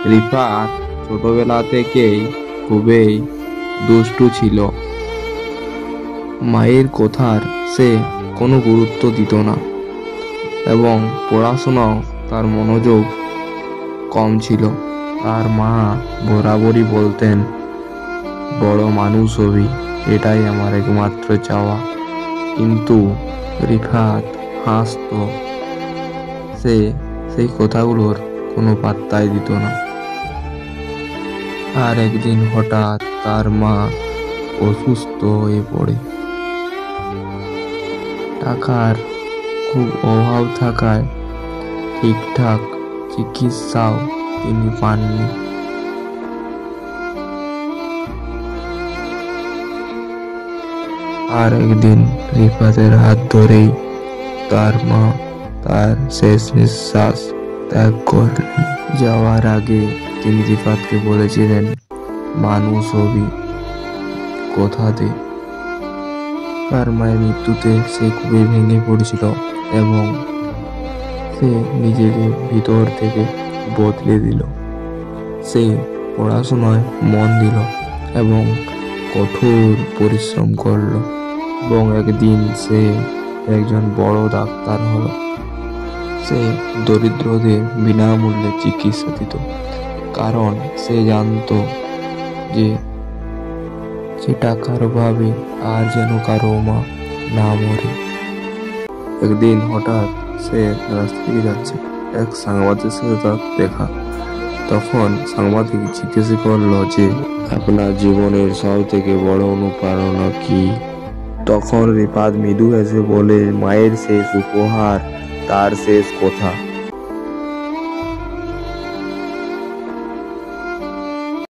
রিফাত ছোটবেলা থেকেই খুবই দুষ্টু ছিল। মায়ের কথার সে কোনো গুরুত্ব দিত না এবং পড়াশোনাও তার মনোযোগ কম ছিল। তার মা বরাবরই বলতেন, বড় মানুষ হবি, এটাই আমার একমাত্র চাওয়া। কিন্তু রিফাত হাসতো, সে সেই কথাগুলোর কোনো পাত্তাই দিত না। আর একদিন হঠাৎ তার মা অসুস্থ হয়ে পড়ে। টাকার খুব অভাব থাকায় ঠিকঠাক চিকিৎসাও তিনি পাননি। আর একদিন রিফাতের হাত ধরেই তার মা তার শেষ নিঃশ্বাস ত্যাগ করলেন। যাওয়ার আগে তিনি রিফাতকে বলেছিলেন, মানুষ হবি, কথা দে। তার মায়ের মৃত্যুতে সে খুবই ভেঙে পড়েছিল এবং সে নিজেকে ভিতর থেকে বদলে দিল। সে পড়াশোনায় মন দিল এবং কঠোর পরিশ্রম করল এবং একদিন সে একজন বড় ডাক্তার হলো। সে দরিদ্রদের বিনামূল্যে চিকিৎসা দিত, কারণ সে জানতো যে সে টাকার অভাবে আর যেন কারো মা না মরে। একদিন হঠাৎ সে রাস্তা দিয়ে যাচ্ছে, এক সাংবাদিকের সাথে তার দেখা। তখন সাংবাদিক জিজ্ঞেস করলো যে, আপনার জীবনের সব থেকে বড় অনুপ্রেরণা কি? তখন রিফাত মৃদু হেসে বলে, মায়ের শেষ উপহার, তার শেষ কথা।